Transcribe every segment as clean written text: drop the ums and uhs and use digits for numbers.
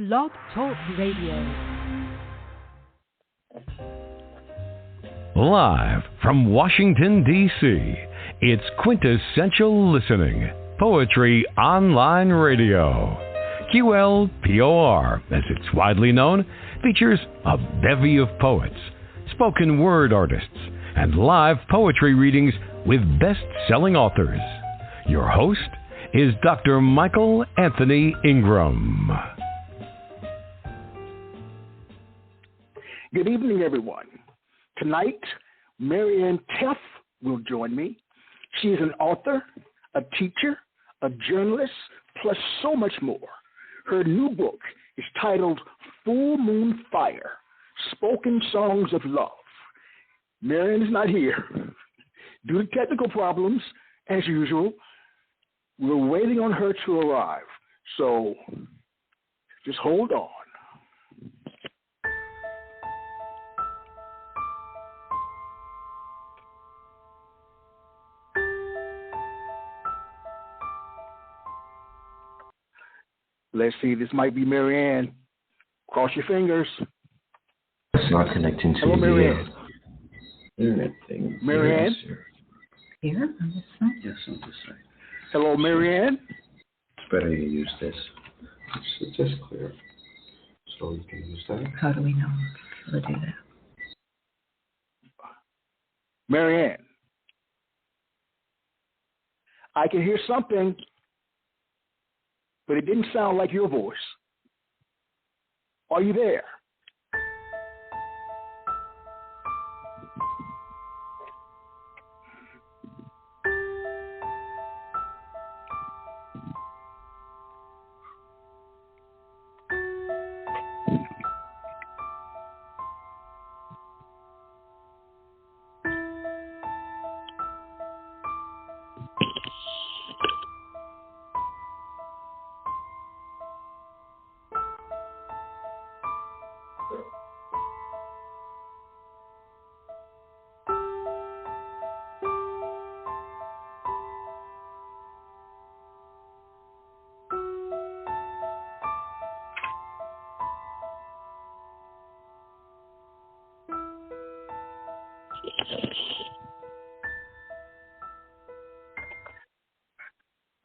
Blog Talk Radio. Live from Washington, D.C., it's Quintessential Listening, Poetry Online Radio. QLPOR, as it's widely known, features a bevy of poets, spoken word artists, and live poetry readings with best-selling authors. Your host is Dr. Michael Anthony Ingram. Good evening, everyone. Tonight, Marianne Tefft will join me. She is an author, a teacher, a journalist, plus so much more. Her new book is titled Full Moon Fire, Spoken Songs of Love. Marianne is not here. Due to technical problems, as usual, we're waiting on her to arrive. So just hold on. Let's see, this might be Marianne. Cross your fingers. It's not connecting to Hello, Marianne. The internet thing. Marianne? Here on this side? Yes, on this side. Hello, Marianne. It's better you use this. It's just clear. So you can use that. How do we know how to do that? Marianne. I can hear something, but it didn't sound like your voice. Are you there?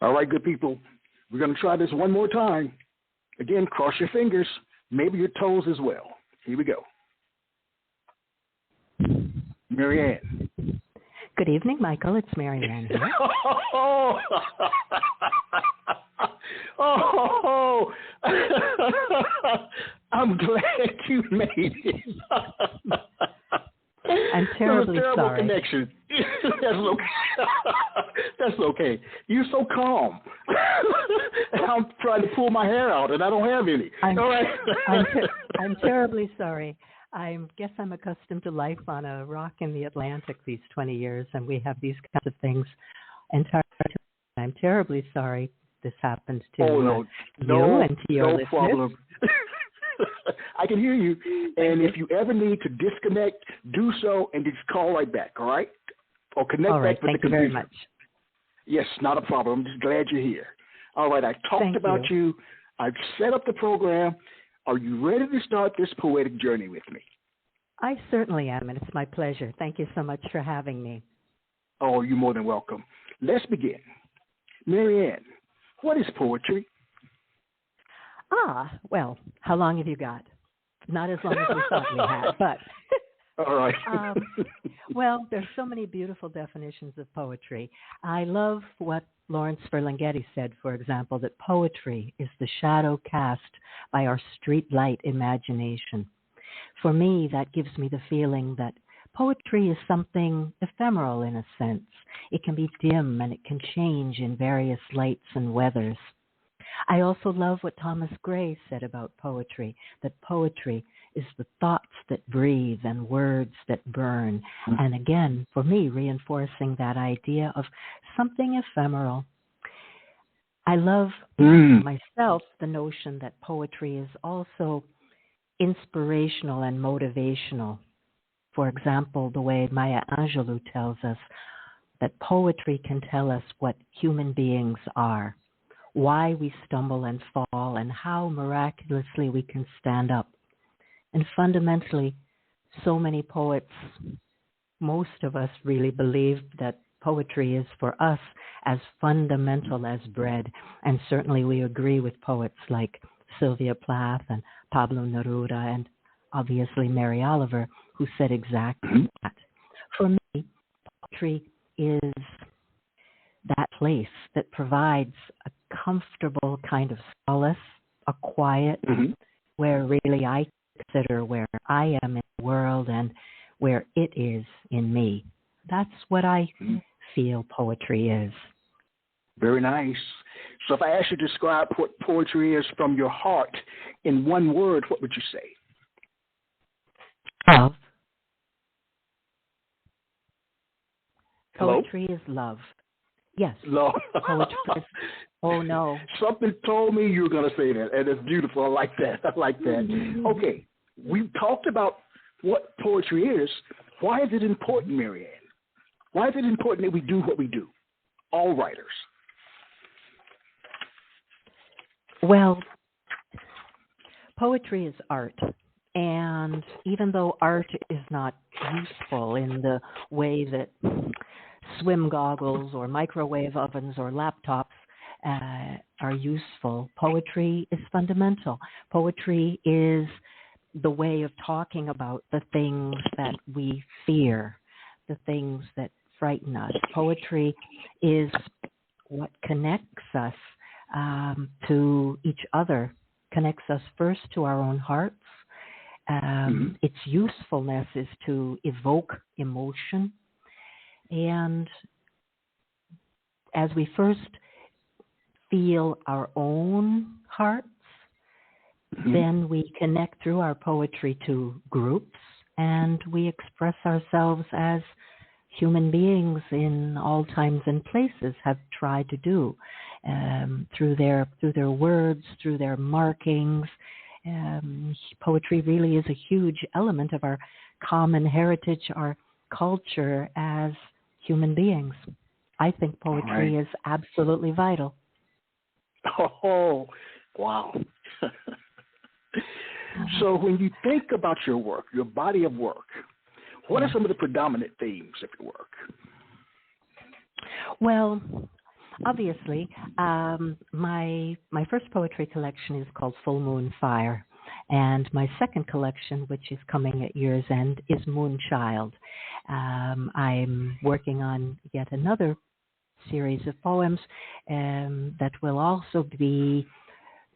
All right, good people. We're going to try this one more time. Again, cross your fingers, maybe your toes as well. Here we go. Marianne. Good evening, Michael. It's Marianne here. Oh, I'm glad you made it. I'm terribly sorry. Connection. That's okay. That's okay. You're so calm. I'm trying to pull my hair out, and I don't have any. All right. I'm terribly sorry. I guess I'm accustomed to life on a rock in the Atlantic these 20 years, and we have these kinds of things entirely. I'm terribly sorry this happened to you and to your listeners. Problem. I can hear you, and if you ever need to disconnect, do so, and just call right back, all right? Or connect all right, back with thank the you computer. very much. Yes, not a problem. I'm just glad you're here. All right, I talked about you. I've set up the program. Are you ready to start this poetic journey with me? I certainly am, and it's my pleasure. Thank you so much for having me. Oh, you're more than welcome. Let's begin. Marianne, what is poetry? Well, how long have you got? Not as long as we thought we had, but... All right. Well, there's so many beautiful definitions of poetry. I love what Lawrence Ferlinghetti said, for example, that poetry is the shadow cast by our streetlight imagination. For me, that gives me the feeling that poetry is something ephemeral in a sense. It can be dim and it can change in various lights and weathers. I also love what Thomas Gray said about poetry, that poetry is the thoughts that breathe and words that burn. And again, for me, reinforcing that idea of something ephemeral. I love myself the notion that poetry is also inspirational and motivational. For example, the way Maya Angelou tells us that poetry can tell us what human beings are, why we stumble and fall, and how miraculously we can stand up. And fundamentally, so many poets, most of us really believe that poetry is for us as fundamental as bread. And certainly we agree with poets like Sylvia Plath and Pablo Neruda and obviously Mary Oliver, who said exactly that. For me, poetry is that place that provides a comfortable kind of solace, a quiet, where really I consider where I am in the world and where it is in me. That's what I feel poetry is. Very nice. So if I ask you to describe what poetry is from your heart in one word, what would you say? Love. Hello? Poetry is love. Yes. Love. Poetry is, oh no. Something told me you were going to say that, and it's beautiful. I like that. I like that. Okay, we talked about what poetry is. Why is it important, Marianne? Why is it important that we do what we do, all writers? Well, poetry is art. And even though art is not useful in the way that swim goggles or microwave ovens or laptops are useful, poetry is fundamental. Poetry is the way of talking about the things that we fear, the things that frighten us. Poetry is what connects us to each other, connects us first to our own hearts. Its usefulness is to evoke emotion. And as we first feel our own hearts, then we connect through our poetry to groups, and we express ourselves as human beings in all times and places have tried to do, through their words, through their markings. Poetry really is a huge element of our common heritage, our culture as human beings. I think poetry is absolutely vital. Oh, wow. So when you think about your work, your body of work, what are some of the predominant themes of your work? Well, obviously, my first poetry collection is called Full Moon Fire, and my second collection, which is coming at year's end, is Moonchild. I'm working on yet another series of poems that will also be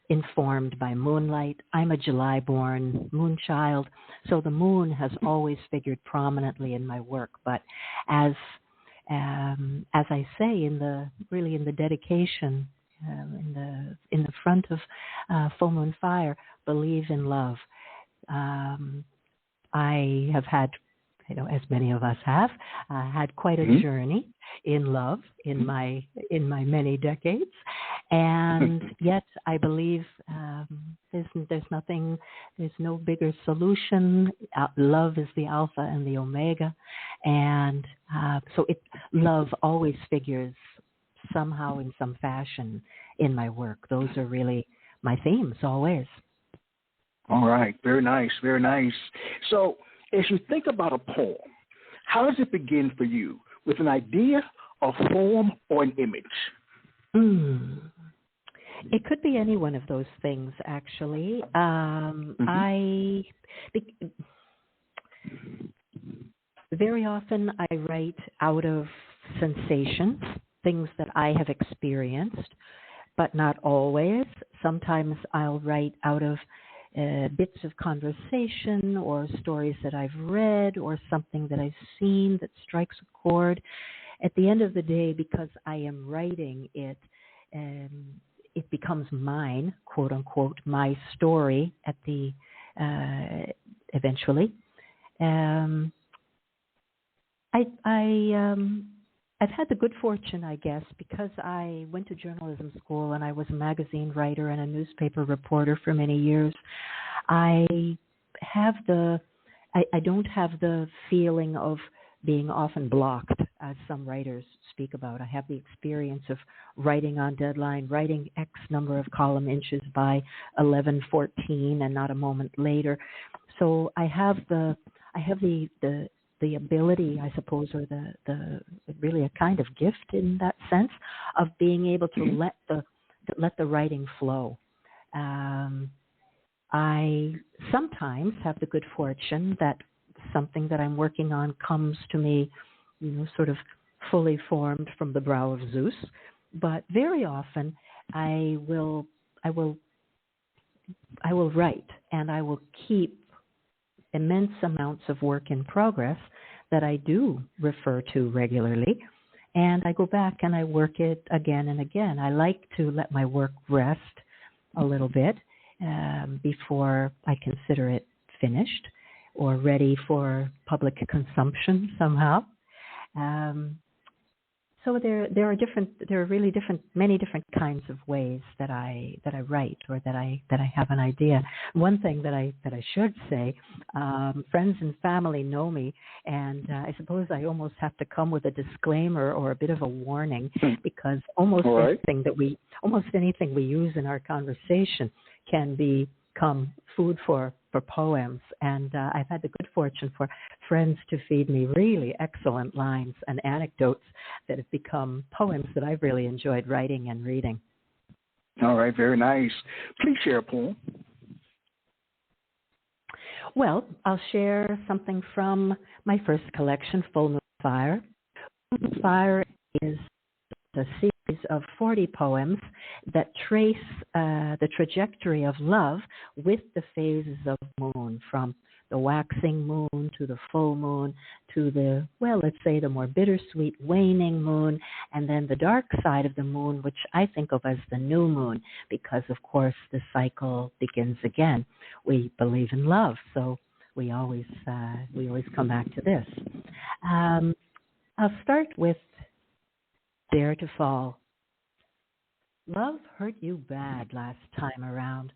informed by moonlight. I'm a July-born Moonchild, so the moon has always figured prominently in my work. But as I say in the dedication, in the front of Full Moon Fire, believe in love. I have had, as many of us have, had quite a journey in love in my many decades, and yet I believe there's no bigger solution. Love is the alpha and the omega, and so love always figures somehow in some fashion in my work. Those are really my themes always. All right, very nice, very nice. So as you think about a poem, how does it begin for you? With an idea, a form, or an image? It could be any one of those things, actually. Very often I write out of sensations, things that I have experienced, but not always. Sometimes I'll write out of bits of conversation or stories that I've read or something that I've seen that strikes a chord. At the end of the day, because I am writing it, it becomes mine, quote unquote, my story at the eventually. I've had the good fortune, I guess, because I went to journalism school and I was a magazine writer and a newspaper reporter for many years. I don't have the feeling of being often blocked as some writers speak about. I have the experience of writing on deadline, writing X number of column inches by 11:14 and not a moment later. So I have the ability, I suppose, or the really a kind of gift in that sense of being able to let the writing flow. I sometimes have the good fortune that something that I'm working on comes to me, sort of fully formed from the brow of Zeus. But very often I will write, and I will keep immense amounts of work in progress that I do refer to regularly, and I go back and I work it again and again. I like to let my work rest a little bit before I consider it finished or ready for public consumption somehow. So there are really many different kinds of ways that I write, or that I have an idea. One thing that I should say, friends and family know me, and I suppose I almost have to come with a disclaimer or a bit of a warning, because almost anything we use in our conversation can become food for poems. And I've had the good fortune for friends to feed me really excellent lines and anecdotes that have become poems that I've really enjoyed writing and reading. All right, very nice. Please share a poem. Well, I'll share something from my first collection, Full Moon Fire. Full Moon Fire is a series of 40 poems that trace the trajectory of love with the phases of the moon, from the waxing moon to the full moon to the, let's say the more bittersweet waning moon, and then the dark side of the moon, which I think of as the new moon, because of course the cycle begins again. We believe in love, so we always come back to this. I'll start with Dare to Fall. Love hurt you bad last time around,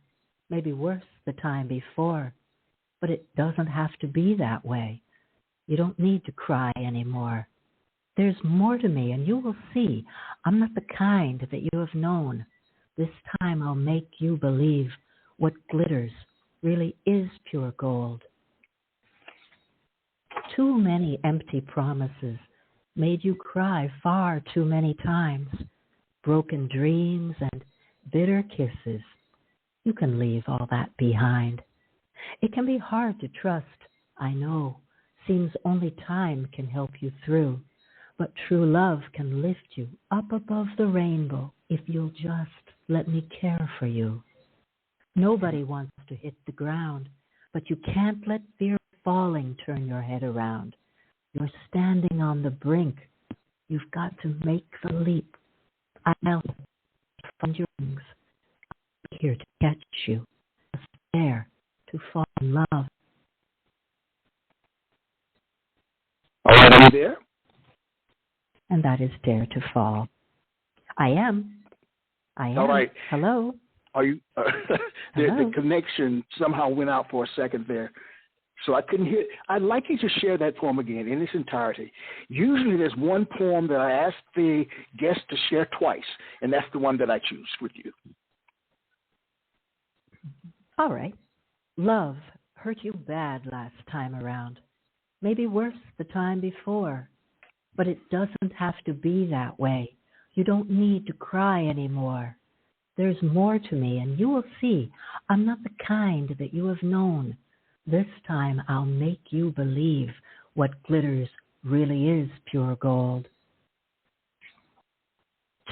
maybe worse the time before, but it doesn't have to be that way. You don't need to cry anymore. There's more to me, and you will see I'm not the kind that you have known. This time I'll make you believe what glitters really is pure gold. Too many empty promises made you cry far too many times. Broken dreams and bitter kisses. You can leave all that behind. It can be hard to trust, I know. Seems only time can help you through. But true love can lift you up above the rainbow if you'll just let me care for you. Nobody wants to hit the ground, but you can't let fear of falling turn your head around. You're standing on the brink. You've got to make the leap. I'll find your wings. I'm here to catch you. Just dare to fall in love. All right, are you there? And that is Dare to Fall. I am. All right. Hello. Are you? The connection somehow went out for a second there, so I couldn't hear. I'd like you to share that poem again in its entirety. Usually there's one poem that I ask the guest to share twice, and that's the one that I choose with you. All right. Love hurt you bad last time around. Maybe worse the time before. But it doesn't have to be that way. You don't need to cry anymore. There's more to me, and you will see I'm not the kind that you have known. This time I'll make you believe what glitters really is pure gold.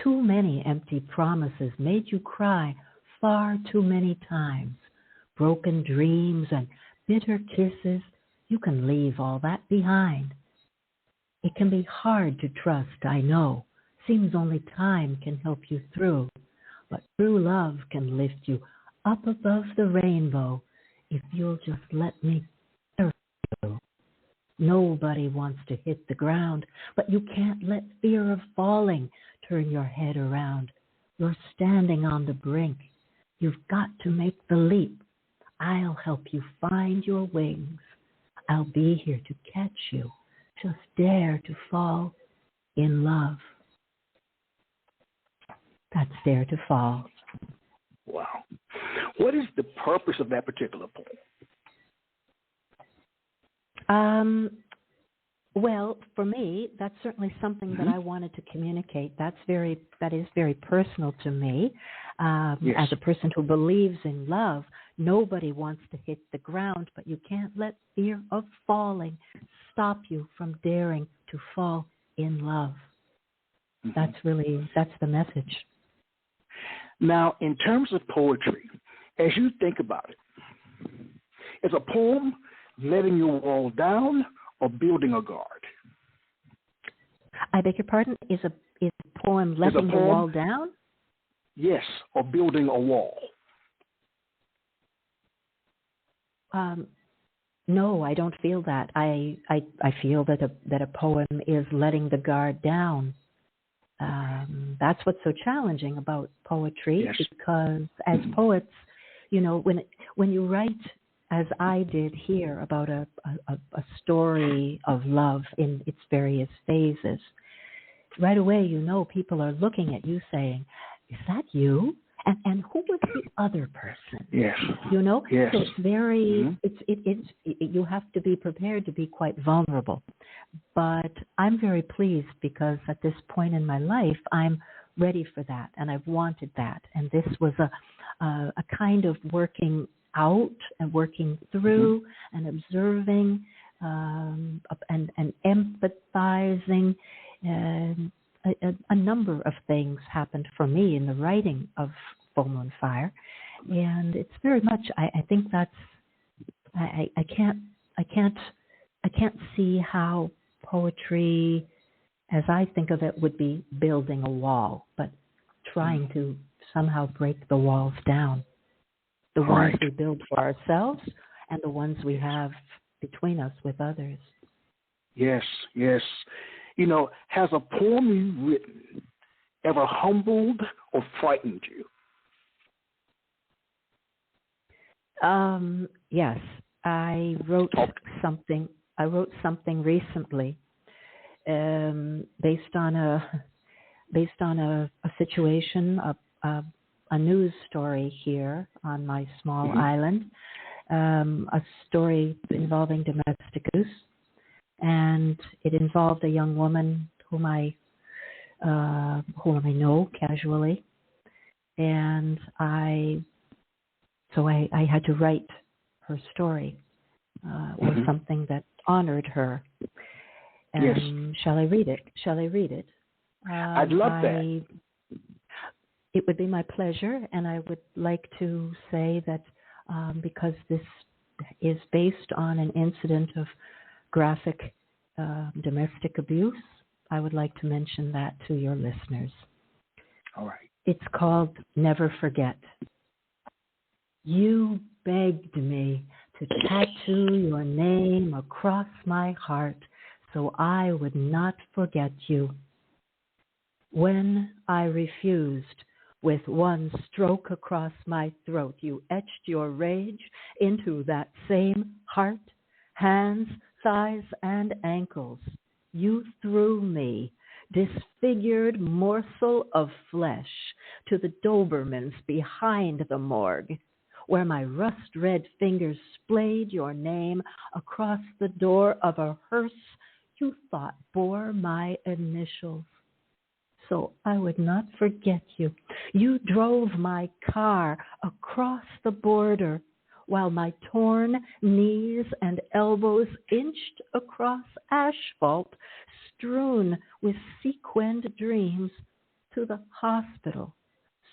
Too many empty promises made you cry far too many times. Broken dreams and bitter kisses, you can leave all that behind. It can be hard to trust, I know. Seems only time can help you through. But true love can lift you up above the rainbow if you'll just let me care for you. Nobody wants to hit the ground, but you can't let fear of falling turn your head around. You're standing on the brink. You've got to make the leap. I'll help you find your wings. I'll be here to catch you. Just dare to fall in love. That's Dare to Fall. Wow. What is the purpose of that particular poem? Well, for me, that's certainly something that I wanted to communicate. That is very personal to me. Yes. As a person who believes in love, nobody wants to hit the ground, but you can't let fear of falling stop you from daring to fall in love. That's the message. Now, in terms of poetry, as you think about it, is a poem letting your wall down or building a guard? I beg your pardon? Is a poem letting the wall down? Yes, or building a wall. No, I don't feel that. I feel that a poem is letting the guard down. That's what's so challenging about poetry, because as poets, when you write, as I did here, about a story of love in its various phases, right away people are looking at you saying, "Is that you? And who was the other person?" Yes. Yes. So it's very, you have to be prepared to be quite vulnerable. But I'm very pleased because at this point in my life, I'm ready for that, and I've wanted that. And this was a kind of working out and working through and observing and empathizing. A number of things happened for me in the writing of Full Moon Fire, and it's very much. I think that's. I can't see how poetry, as I think of it, would be building a wall, but trying to somehow break the walls down. The ones we build for ourselves and the ones we have between us with others. Yes, yes. Has a poem you've written ever humbled or frightened you? Yes. I wrote something recently based on a situation, a news story here on my small island, a story involving domestic abuse, and it involved a young woman whom I know casually, and I had to write her story or something that honored her. Yes. Shall I read it? I'd love that. It would be my pleasure, and I would like to say that because this is based on an incident of graphic domestic abuse, I would like to mention that to your listeners. All right. It's called Never Forget. You begged me to tattoo your name across my heart so I would not forget you. When I refused, with one stroke across my throat, you etched your rage into that same heart, hands, thighs, and ankles. You threw me, disfigured morsel of flesh, to the Dobermans behind the morgue, where my rust-red fingers splayed your name across the door of a hearse you thought bore my initials. So I would not forget you. You drove my car across the border while my torn knees and elbows inched across asphalt strewn with sequined dreams to the hospital.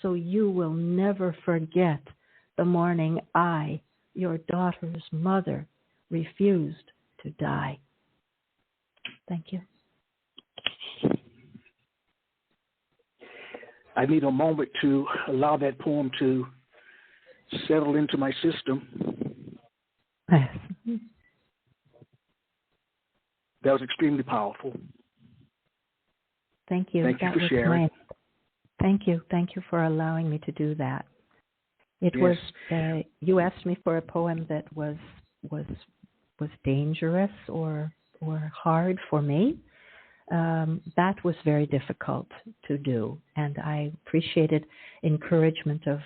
So you will never forget the morning I, your daughter's mother, refused to die. Thank you. I need a moment to allow that poem to settle into my system. That was extremely powerful. Thank you. Thank you for sharing. Thank you. Thank you for allowing me to do that. It was. You asked me for a poem that was dangerous or hard for me. that was very difficult to do. And I appreciated encouragement of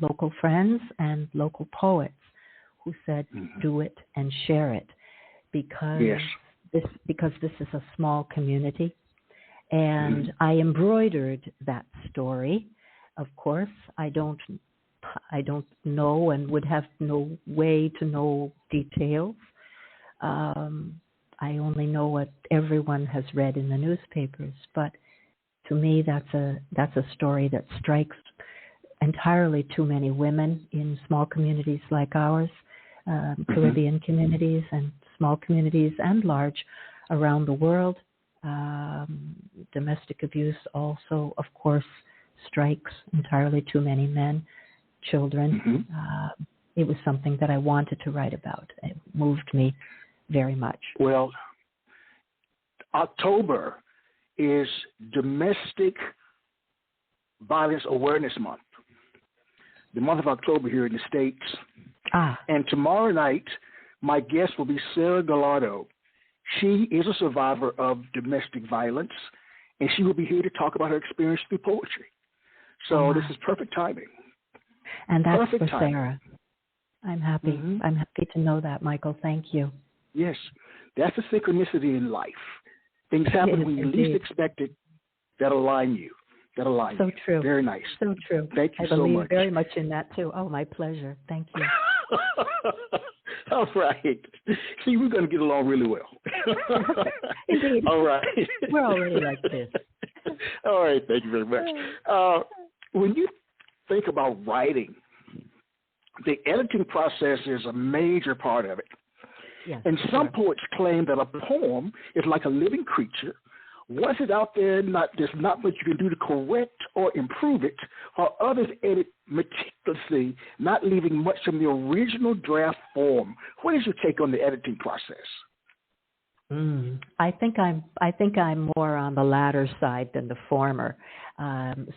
local friends and local poets who said, do it and share it, because this is a small community. And I embroidered that story. Of course, I don't know and would have no way to know details. I only know what everyone has read in the newspapers. But to me, that's a story that strikes entirely too many women in small communities like ours, Caribbean communities and small communities and large around the world. Domestic abuse also, of course, strikes entirely too many men, children. It was something that I wanted to write about. It moved me very much. Well, October is Domestic Violence Awareness Month, the month of October here in the States. And tomorrow night, my guest will be Sarah Gallardo. She is a survivor of domestic violence, and she will be here to talk about her experience through poetry. So this is perfect timing. And that's perfect for timing. Sarah. I'm happy. I'm happy to know that, Michael. Thank you. Yes, that's a synchronicity in life. Things happen when you least expect it that align you. So true. Very nice. So true. Thank you so much. I believe very much in that, too. Oh, my pleasure. Thank you. All right. See, we're going to get along really well. Indeed. All right. We're already like this. All right. Thank you very much. When you think about writing, the editing process is a major part of it. Yes, and some poets claim that a poem is like a living creature. Once it's out there, there's not much you can do to correct or improve it, while others edit meticulously, not leaving much from the original draft form. What is your take on the editing process? I think I'm more on the latter side than the former.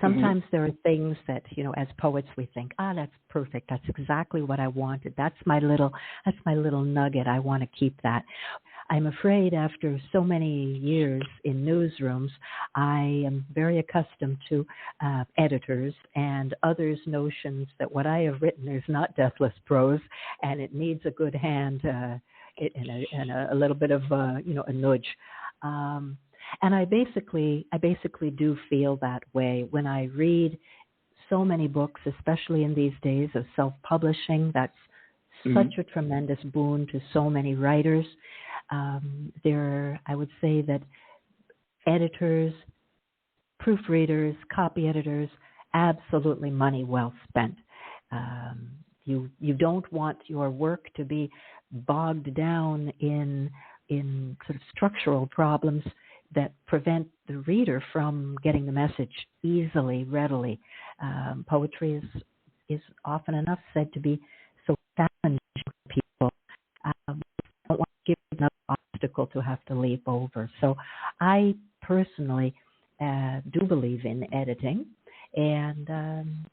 Sometimes there are things that, as poets we think, that's perfect. That's exactly what I wanted. That's my little nugget. I want to keep that. I'm afraid after so many years in newsrooms, I am very accustomed to editors and others' notions that what I have written is not deathless prose, and it needs a good hand and a little bit of a nudge. And I basically do feel that way when I read so many books, especially in these days of self-publishing. That's such a tremendous boon to so many writers. I would say that editors, proofreaders, copy editors, absolutely money well spent. You don't want your work to be bogged down in sort of structural problems that prevent the reader from getting the message easily, readily. Poetry is often enough said to be so challenging for people. Don't want to give another obstacle to have to leap over. So I personally do believe in editing, and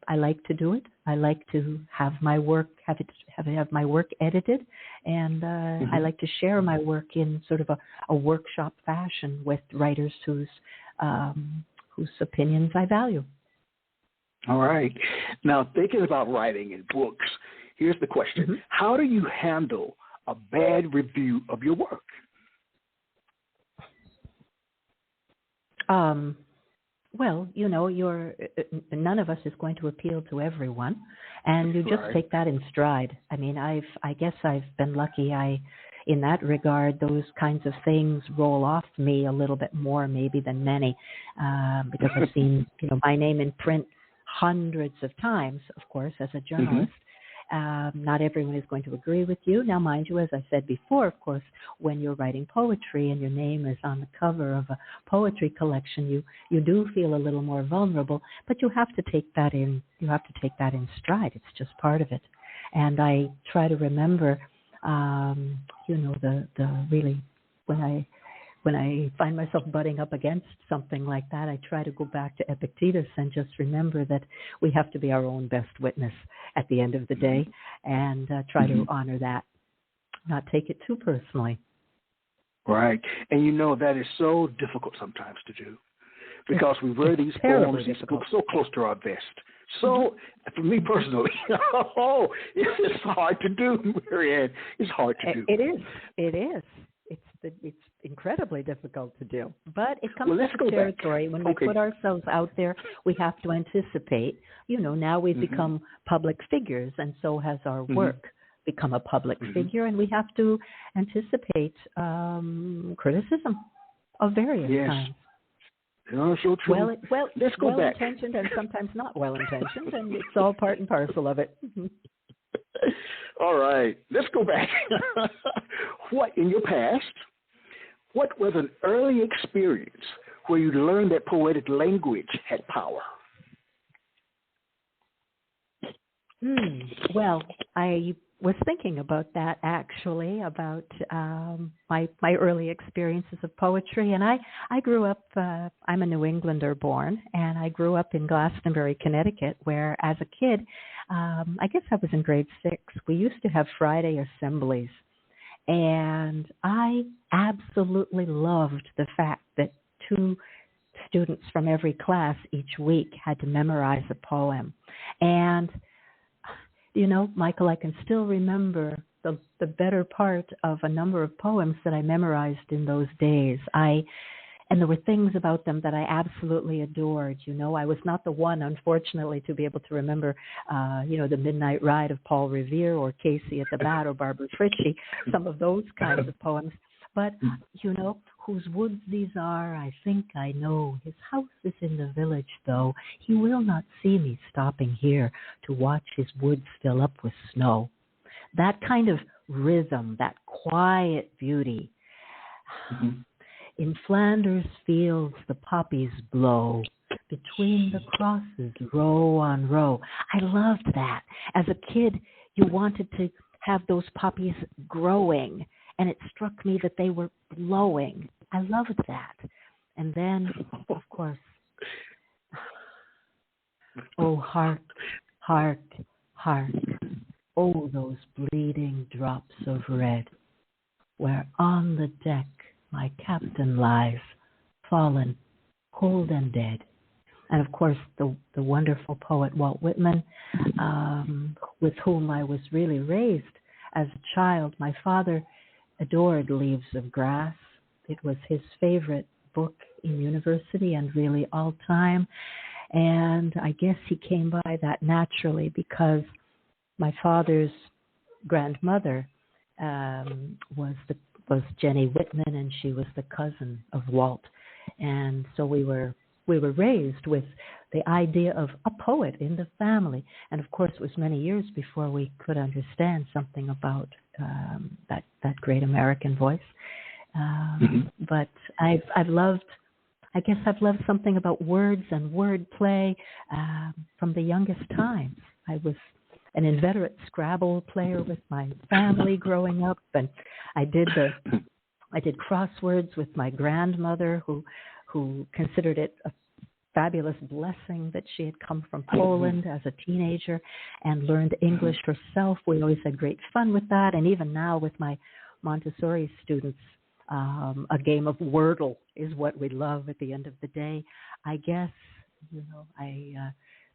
I like to do it. I like to have my work have my work edited, and I like to share my work in sort of a workshop fashion with writers whose opinions I value. All right. Now, thinking about writing in books, here's the question. How do you handle a bad review of your work? Well, none of us is going to appeal to everyone, and you just take that in stride. I mean, I guess I've been lucky. In that regard, those kinds of things roll off me a little bit more maybe than many, because I've seen, my name in print hundreds of times, of course, as a journalist. Not everyone is going to agree with you. Now, mind you, as I said before, of course, when you're writing poetry and your name is on the cover of a poetry collection, you do feel a little more vulnerable, but you have to take that in. You have to take that in stride. It's just part of it. And I try to remember, the really when I find myself butting up against something like that, I try to go back to Epictetus and just remember that we have to be our own best witness at the end of the day, and try to honor that, not take it too personally. Right. And you know that is so difficult sometimes to do because we wear these poems, these books so close to our vest. So, for me personally, it's hard to do, Marianne. It's hard to do. It is. It is. It's incredibly difficult to do. But it comes with the territory. When we put ourselves out there, we have to anticipate. You know, now we've become public figures, and so has our work become a public figure, and we have to anticipate criticism of various kinds. No, so true. Let's go back. Well-intentioned and sometimes not well-intentioned, and it's all part and parcel of it. All right, let's go back. What, in your past, what was an early experience where you learned that poetic language had power? Well, I was thinking about that actually, about my early experiences of poetry. And I grew up, I'm a New Englander born, and I grew up in Glastonbury, Connecticut, where as a kid, I guess I was in grade 6, we used to have Friday assemblies. And I absolutely loved the fact that 2 students from every class each week had to memorize a poem. And you know, Michael, I can still remember the better part of a number of poems that I memorized in those days. And there were things about them that I absolutely adored. You know, I was not the one, unfortunately, to be able to remember, The Midnight Ride of Paul Revere or Casey at the Bat or Barbara Frietchie, some of those kinds of poems. But, you know, whose woods these are, I think I know. His house is in the village, though. He will not see me stopping here to watch his woods fill up with snow. That kind of rhythm, that quiet beauty. In Flanders fields the poppies blow, between the crosses, row on row. I loved that. As a kid, you wanted to have those poppies growing, and it struck me that they were blowing. I loved that. And then, of course, oh, hark, hark, hark, oh, those bleeding drops of red, where on the deck my captain lies, fallen, cold and dead. And, of course, the wonderful poet Walt Whitman, with whom I was really raised as a child. My father adored Leaves of Grass. It was his favorite book in university and really all time. And I guess he came by that naturally because my father's grandmother was Jenny Whitman, and she was the cousin of Walt. And so we were raised with the idea of a poet in the family. And of course, it was many years before we could understand something about that great American voice. But I've loved something about words and wordplay from the youngest times. I was an inveterate Scrabble player with my family growing up, and I did crosswords with my grandmother, who considered it a fabulous blessing that she had come from Poland as a teenager and learned English herself. We always had great fun with that, and even now with my Montessori students, a game of Wordle is what we love at the end of the day. I guess,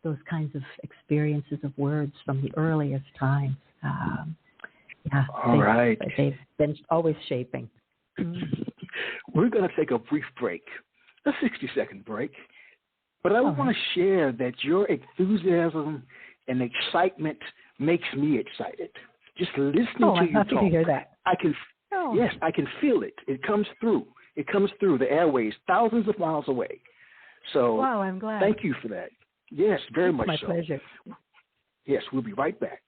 those kinds of experiences of words from the earliest times. They've been always shaping. We're going to take a brief break, a 60-second break. But I want to share that your enthusiasm and excitement makes me excited. Just listening to you talk. I'm happy to hear that. Yes, I can feel it. It comes through. It comes through the airways, thousands of miles away. So wow, I'm glad. Thank you for that. Yes, very much so. My pleasure. Yes, we'll be right back.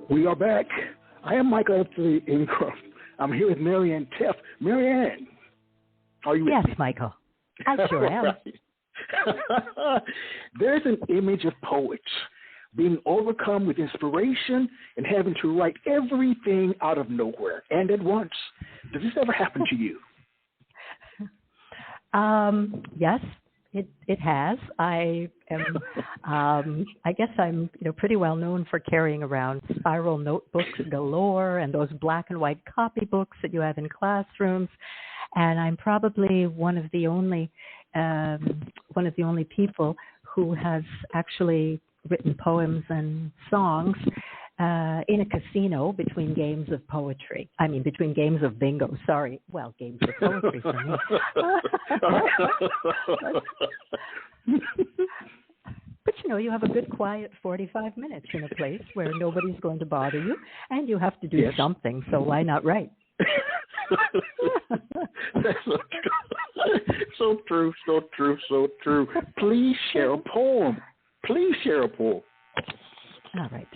We are back. I am Michael Anthony Ingram. I'm here with Marianne Tefft. Marianne, are you with Yes, me? Michael. I sure am. There's an image of poets being overcome with inspiration and having to write everything out of nowhere and at once. Does this ever happen to you? Yes, it has. I am. I guess I'm pretty well known for carrying around spiral notebooks galore and those black and white copybooks that you have in classrooms. And I'm probably one of the only people who has actually written poems and songs in a casino between games of poetry. I mean, between games of bingo. Sorry. Well, games of poetry for me. But, you have a good quiet 45 minutes in a place where nobody's going to bother you, and you have to do something, so why not write? That's so true. So true. Please share a poem. All right.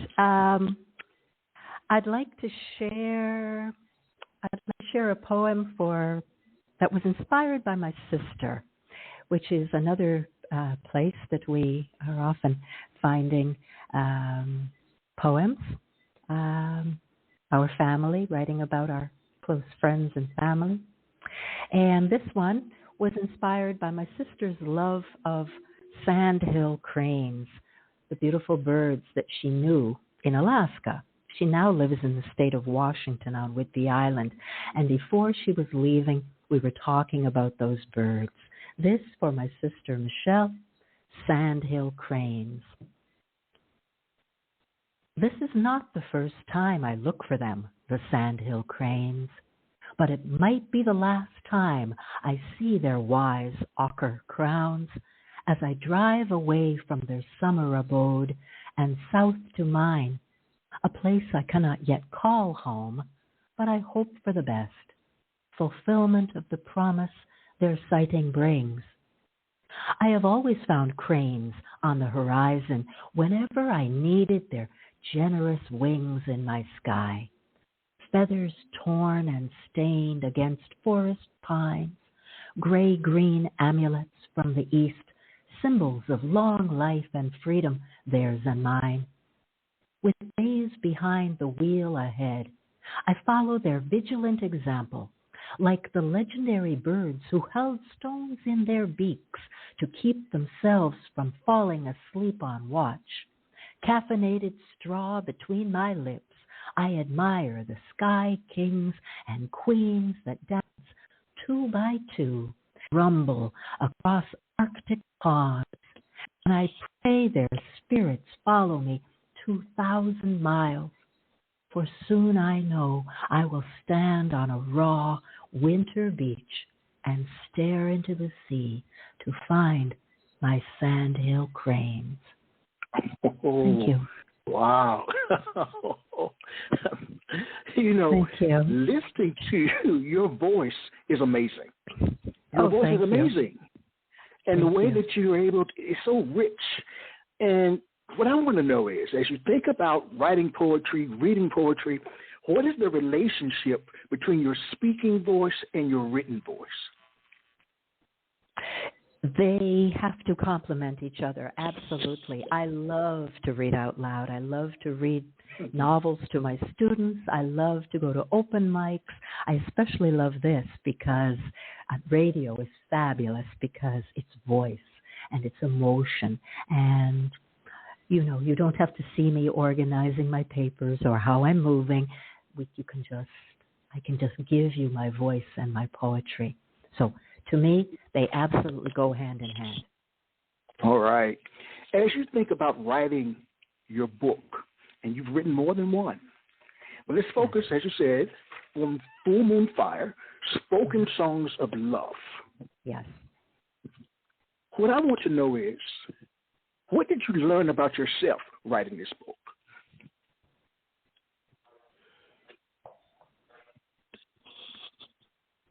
I'd like to share a poem that was inspired by my sister, which is another place that we are often finding poems. Our family, writing about our close friends and family. And this one was inspired by my sister's love of sandhill cranes, the beautiful birds that she knew in Alaska. She now lives in the state of Washington on Whidbey Island. And before she was leaving, we were talking about those birds. This for my sister Michelle, sandhill cranes. This is not the first time I look for them, the sandhill cranes, but it might be the last time I see their wise ochre crowns as I drive away from their summer abode and south to mine, a place I cannot yet call home, but I hope for the best, fulfillment of the promise their sighting brings. I have always found cranes on the horizon whenever I needed their generous wings in my sky, feathers torn and stained against forest pines, gray-green amulets from the east, symbols of long life and freedom, theirs and mine. With days behind the wheel ahead, I follow their vigilant example, like the legendary birds who held stones in their beaks to keep themselves from falling asleep on watch. Caffeinated straw between my lips, I admire the sky kings and queens that dance 2 by 2, rumble across Arctic ponds, and I pray their spirits follow me 2,000 miles, for soon I know I will stand on a raw winter beach and stare into the sea to find my sandhill cranes. Thank you. Wow. Thank you. Listening to you, your voice is amazing. Your voice is amazing. And the way that you're able to, is so rich. And what I want to know is, as you think about writing poetry, reading poetry, what is the relationship between your speaking voice and your written voice? They have to complement each other, absolutely. I love to read out loud. I love to read novels to my students. I love to go to open mics. I especially love this because radio is fabulous because it's voice and it's emotion. And, you don't have to see me organizing my papers or how I'm moving. I can just give you my voice and my poetry. So to me, they absolutely go hand in hand. All right. As you think about writing your book, and you've written more than one, but let's focus, as you said, on Full Moon Fire, spoken songs of love. Yes. What I want to know is, what did you learn about yourself writing this book?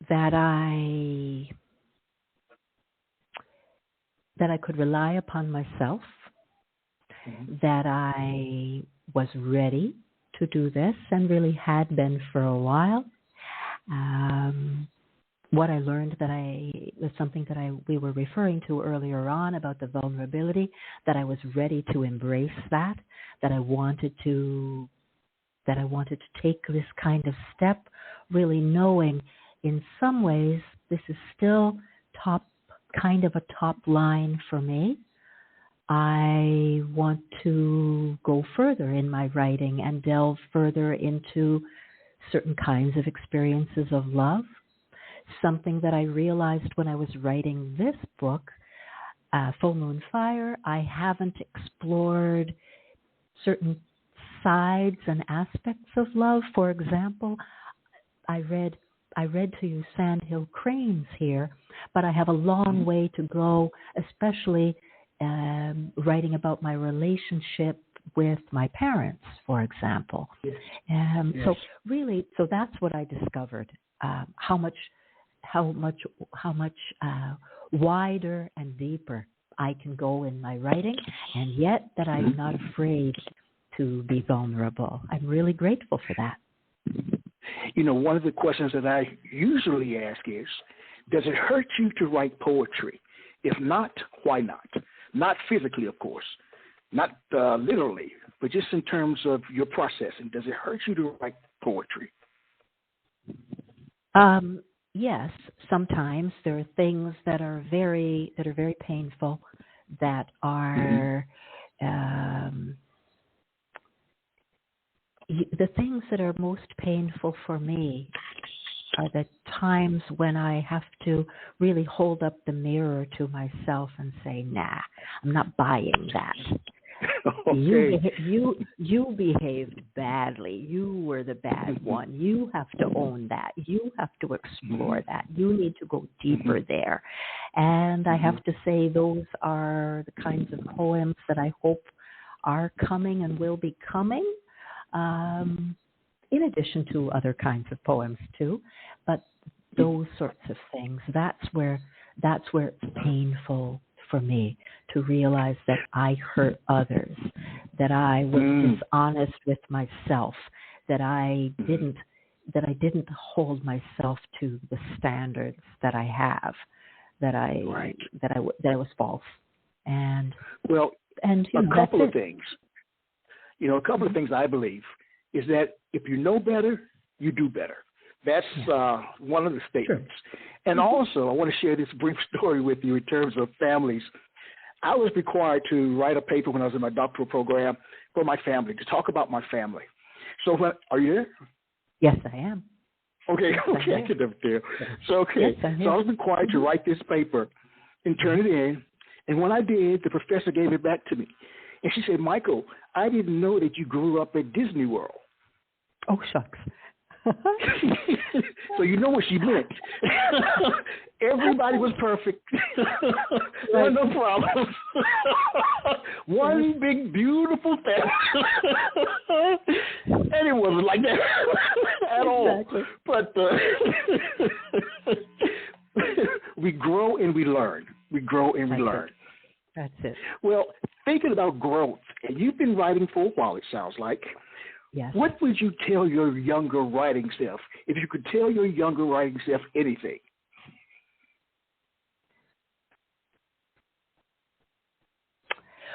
That I could rely upon myself, that I was ready to do this and really had been for a while. What I learned was something that we were referring to earlier on about the vulnerability, that I was ready to embrace that I wanted to take this kind of step, really knowing in some ways this is still kind of a top line for me. I want to go further in my writing and delve further into certain kinds of experiences of love. Something that I realized when I was writing this book, Full Moon Fire, I haven't explored certain sides and aspects of love. For example, I read to you Sandhill Cranes here, but I have a long way to go, especially writing about my relationship with my parents, for example. Yes. So that's what I discovered, how much wider and deeper I can go in my writing, and yet that I'm not afraid to be vulnerable. I'm really grateful for that. One of the questions that I usually ask is, does it hurt you to write poetry? If not, why not? Not physically, of course, not literally, but just in terms of your processing. Does it hurt you to write poetry? Yes, sometimes there are things that are very painful, that are the things that are most painful for me are the times when I have to really hold up the mirror to myself and say, nah, I'm not buying that. Okay. You behaved badly. You were the bad one. You have to own that. You have to explore that. You need to go deeper there. And I have to say those are the kinds of poems that I hope are coming and will be coming, in addition to other kinds of poems too. But those sorts of things, that's where it's painful for me to realize that I hurt others, that I was dishonest with myself, that I didn't hold myself to the standards that I have, that I was false. And a couple of things. A couple of things I believe is that if you know better, you do better. That's one of the statements. Sure. And also, I want to share this brief story with you in terms of families. I was required to write a paper when I was in my doctoral program for my family, to talk about my family. So, are you there? Yes, I am. Okay, yes, I can never tell. So, yes, so I was required to write this paper and turn it in. And when I did, the professor gave it back to me. And she said, Michael, I didn't know that you grew up at Disney World. Oh, shucks. So you know what she meant. Everybody was perfect. Right. No problems. One big, beautiful family. And it wasn't like that at all. But we grow and we learn. We grow and we learn. That's it. Well, thinking about growth, and you've been writing for a while, it sounds like. Yes. What would you tell your younger writing self, if you could tell your younger writing self anything?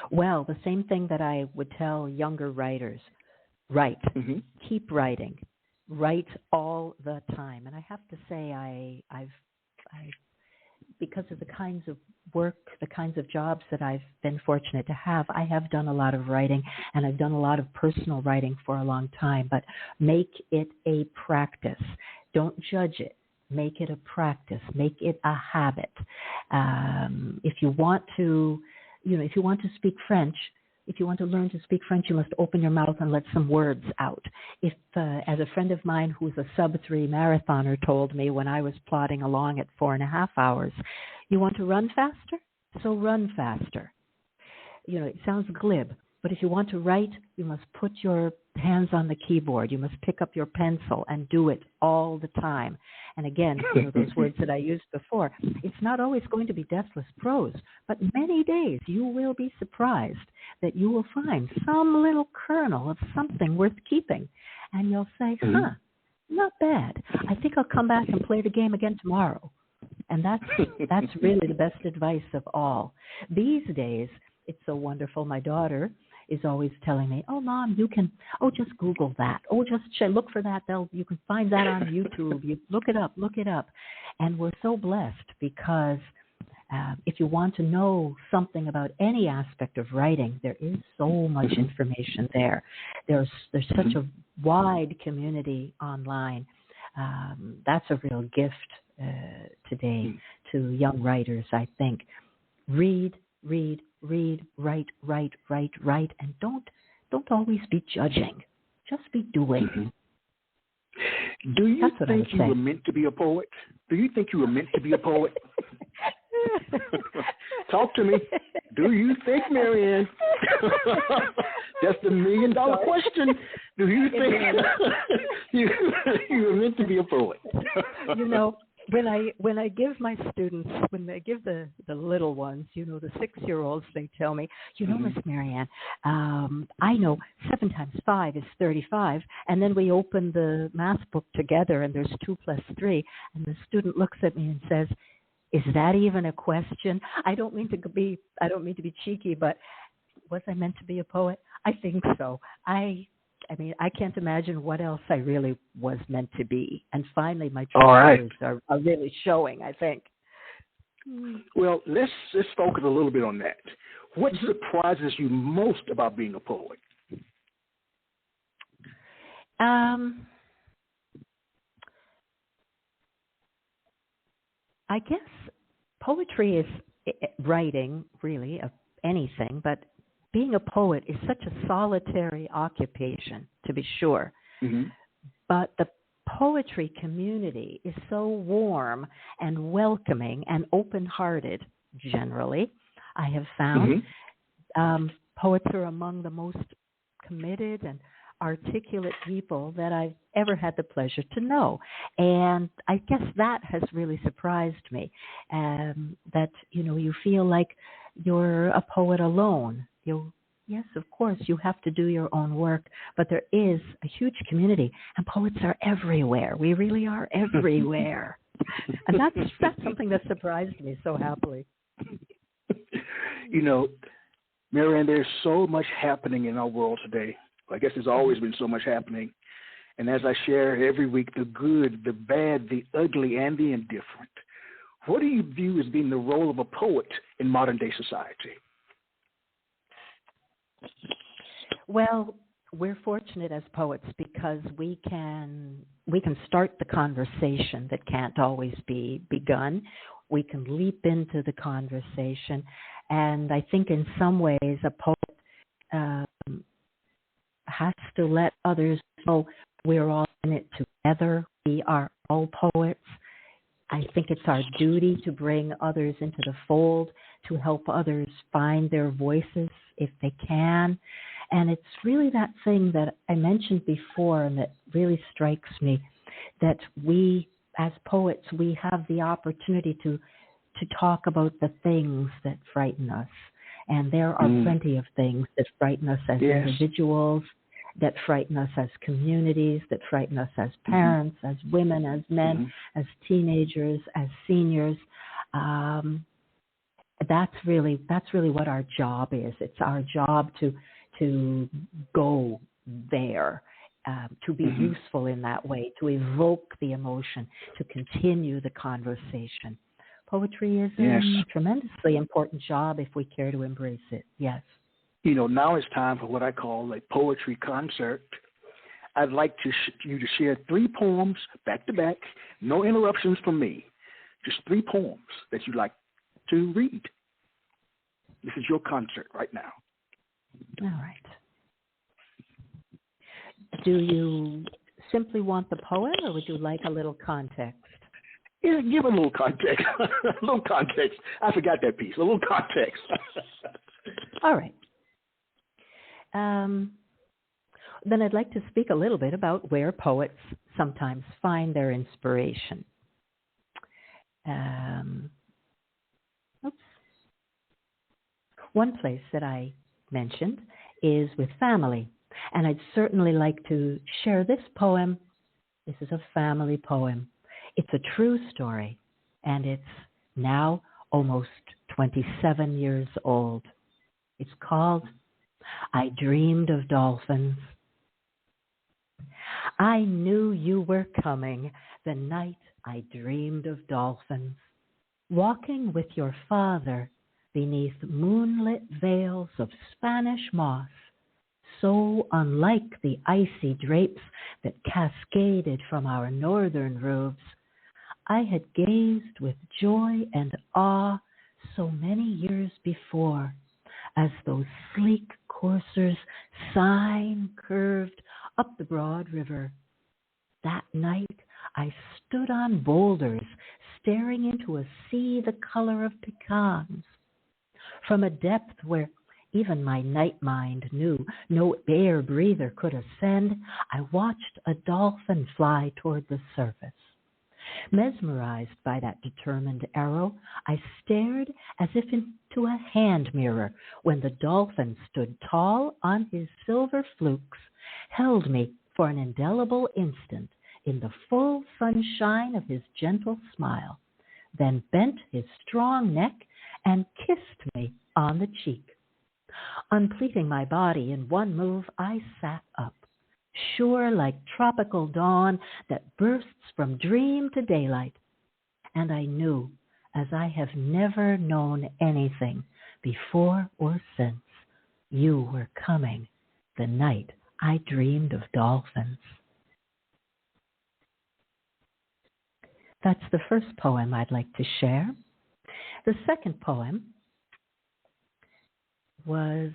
Well, the same thing that I would tell younger writers. Write. Mm-hmm. Keep writing. Write all the time. And I have to say, I've because of the kinds of work, the kinds of jobs that I've been fortunate to have, I have done a lot of writing, and I've done a lot of personal writing for a long time. But make it a practice. Don't judge it. Make it a practice. Make it a habit. If you want to, if you want to speak French, if you want to learn to speak French, you must open your mouth and let some words out. If, as a friend of mine who's a sub-3 marathoner told me when I was plodding along at 4.5 hours, you want to run faster? So run faster. It sounds glib, but if you want to write, you must put your hands on the keyboard. You must pick up your pencil and do it all the time. And again, those words that I used before, it's not always going to be deathless prose, but many days you will be surprised that you will find some little kernel of something worth keeping. And you'll say, not bad. I think I'll come back and play the game again tomorrow. And that's really the best advice of all. These days, it's so wonderful. My daughter is always telling me, "Oh, Mom, you can, just Google that. Oh, just look for that. You can find that on YouTube. You look it up. And we're so blessed because if you want to know something about any aspect of writing, there is so much information there. There's such a wide community online. That's a real gift today to young writers, I think. Read, write, and don't always be judging. Just be doing. Do you think you were meant to be a poet? Do you think you were meant to be a poet? Talk to me. Do you think, Marianne? That's the $1 million question. Do you think you were meant to be a poet? When I give my students, when I give the little ones, the 6-year-olds, they tell me, Miss Marianne, I know 7 times 5 is 35, and then we open the math book together, and there's 2 plus 3, and the student looks at me and says, "Is that even a question?" I don't mean to be cheeky, but was I meant to be a poet? I think so. I can't imagine what else I really was meant to be. And finally, my true colors are really showing, I think. Well, let's focus a little bit on that. What surprises you most about being a poet? I guess poetry is writing, really, of anything, but being a poet is such a solitary occupation, to be sure. But the poetry community is so warm and welcoming and open-hearted, generally, I have found. Poets are among the most committed and articulate people that I've ever had the pleasure to know. And I guess that has really surprised me, that, you feel like you're a poet alone. Yes, of course, you have to do your own work, but there is a huge community, and poets are everywhere. We really are everywhere. And that's something that surprised me so happily. Marianne, there's so much happening in our world today. I guess there's always been so much happening. And as I share every week, the good, the bad, the ugly, and the indifferent, what do you view as being the role of a poet in modern-day society? Well, we're fortunate as poets because we can start the conversation that can't always be begun. We can leap into the conversation. And I think in some ways a poet has to let others know we're all in it together. We are all poets. I think it's our duty to bring others into the fold, to help others find their voices if they can. And it's really that thing that I mentioned before and that really strikes me, that we, as poets, we have the opportunity to talk about the things that frighten us. And there are plenty of things that frighten us as individuals, that frighten us as communities, that frighten us as parents, as women, as men, as teenagers, as seniors. That's really what our job is. It's our job to go there, to be useful in that way, to evoke the emotion, to continue the conversation. Poetry is a tremendously important job if we care to embrace it. Yes. Now it's time for what I call a poetry concert. I'd like you to share 3 poems back to back, no interruptions from me, just 3 poems that you'd like to read. This is your concert right now. All right. Do you simply want the poem, or would you like a little context? Yeah, give a little context. A little context. I forgot that piece. A little context. All right. Then I'd like to speak a little bit about where poets sometimes find their inspiration. oops. One place that I mentioned is with family, and I'd certainly like to share this poem. This is a family poem. It's a true story, and it's now almost 27 years old. It's called I Dreamed of Dolphins. I knew you were coming the night I dreamed of dolphins, walking with your father beneath moonlit veils of Spanish moss, so unlike the icy drapes that cascaded from our northern roofs. I had gazed with joy and awe so many years before, as those sleek coursers sine curved up the broad river. That night I stood on boulders, staring into a sea the color of pecans. From a depth where even my night mind knew no air breather could ascend, I watched a dolphin fly toward the surface. Mesmerized by that determined arrow, I stared as if into a hand mirror when the dolphin stood tall on his silver flukes, held me for an indelible instant in the full sunshine of his gentle smile, then bent his strong neck and kissed me on the cheek. Unpleating my body in one move, I sat up, sure like tropical dawn that bursts from dream to daylight. And I knew, as I have never known anything before or since, you were coming the night I dreamed of dolphins. That's the first poem I'd like to share. The second poem was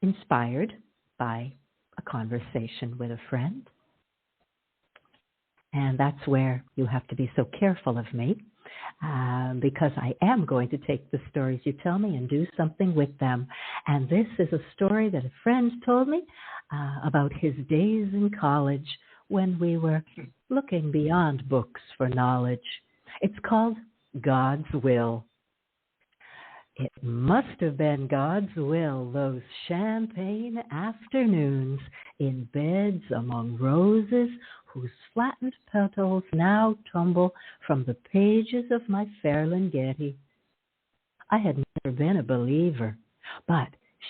inspired by a conversation with a friend. And that's where you have to be so careful of me, because I am going to take the stories you tell me and do something with them. And this is a story that a friend told me about his days in college when we were looking beyond books for knowledge. It's called God's Will. It must have been God's will, those champagne afternoons in beds among roses whose flattened petals now tumble from the pages of my Ferlinghetti. I had never been a believer, but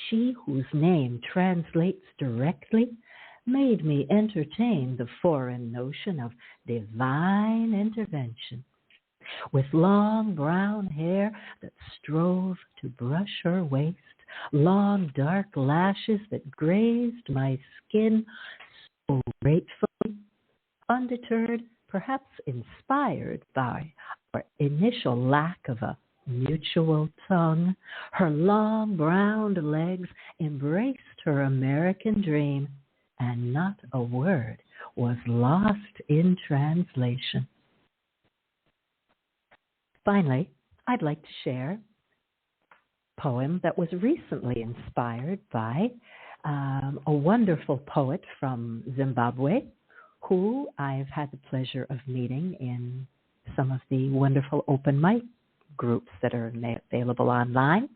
she whose name translates directly made me entertain the foreign notion of divine intervention. With long brown hair that strove to brush her waist, long dark lashes that grazed my skin so gratefully, undeterred, perhaps inspired by our initial lack of a mutual tongue, her long brown legs embraced her American dream, and not a word was lost in translation. Finally, I'd like to share a poem that was recently inspired by a wonderful poet from Zimbabwe who I've had the pleasure of meeting in some of the wonderful open mic groups that are available online.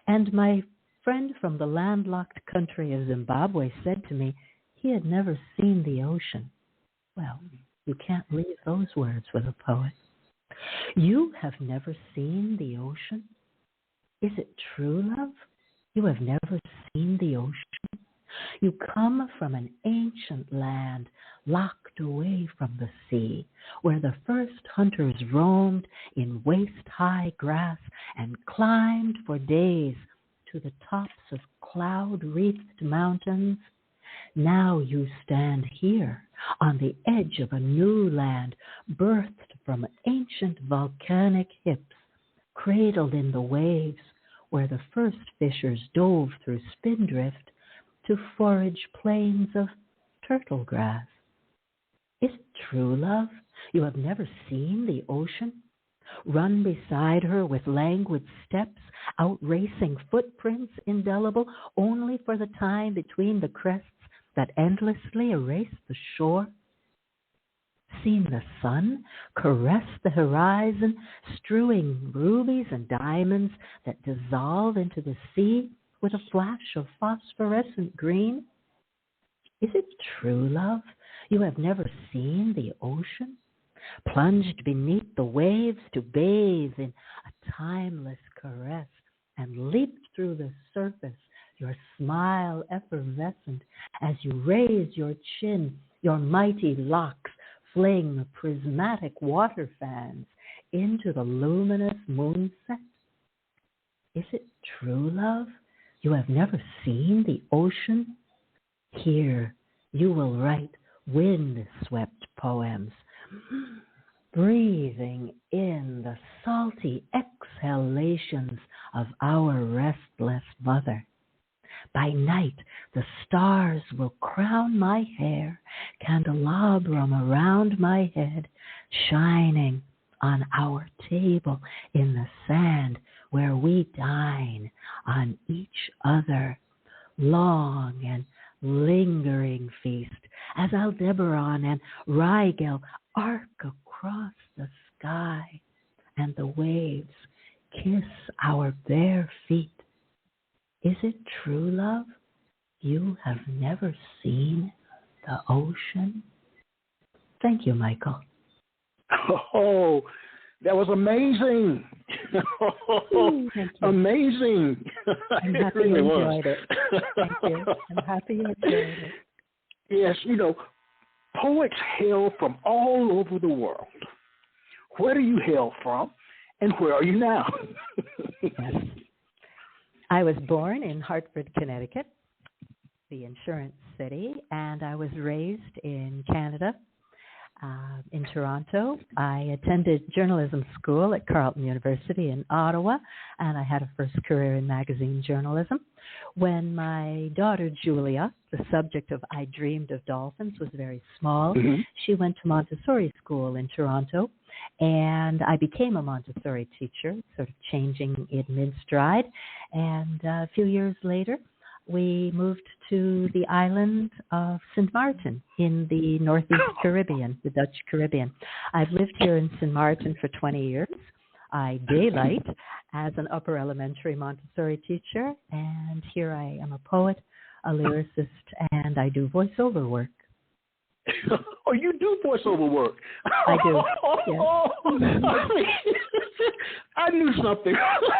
And my friend from the landlocked country of Zimbabwe said to me he had never seen the ocean. Well, you can't leave those words with a poet. You have never seen the ocean? Is it true, love? You have never seen the ocean? You come from an ancient land locked away from the sea, where the first hunters roamed in waist-high grass and climbed for days to the tops of cloud-wreathed mountains. Now you stand here on the edge of a new land, birthed from ancient volcanic hips, cradled in the waves, where the first fishers dove through spindrift to forage plains of turtle grass. Is it true, love? You have never seen the ocean? Run beside her with languid steps, outracing footprints indelible only for the time between the crests that endlessly erase the shore? seen the sun caress the horizon, strewing rubies and diamonds that dissolve into the sea with a flash of phosphorescent green? Is it true, love, you have never seen the ocean, plunged beneath the waves to bathe in a timeless caress, and leaped through the surface, your smile effervescent, as you raise your chin, your mighty locks fling prismatic water fans into the luminous moonset? Is it true, love, you have never seen the ocean? Here you will write wind-swept poems, breathing in the salty exhalations of our restless mother. By night the stars will crown my hair, candelabrum around my head, shining on our table in the sand where we dine on each other. Long and lingering feast, as Aldebaran and Rigel arc across the sky, and the waves kiss our bare feet. Is it true, love, you have never seen the ocean? Thank you, Michael. Oh, that was amazing. Thank you. Amazing. I'm happy It really you was. enjoyed it. Thank you. I'm happy you enjoyed it. Yes, poets hail from all over the world. Where do you hail from, and where are you now? Yes. I was born in Hartford, Connecticut, the insurance city, and I was raised in Canada, in Toronto. I attended journalism school at Carleton University in Ottawa, and I had a first career in magazine journalism. When my daughter Julia, the subject of I Dreamed of Dolphins, was very small, she went to Montessori School in Toronto, and I became a Montessori teacher, sort of changing in mid-stride. And a few years later, we moved to the island of Sint Maarten in the Northeast Caribbean, the Dutch Caribbean. I've lived here in Sint Maarten for 20 years. I daylight as an upper elementary Montessori teacher, and here I am a poet, a lyricist, and I do voiceover work. Oh, you do voiceover work. I do. Yes. I knew something.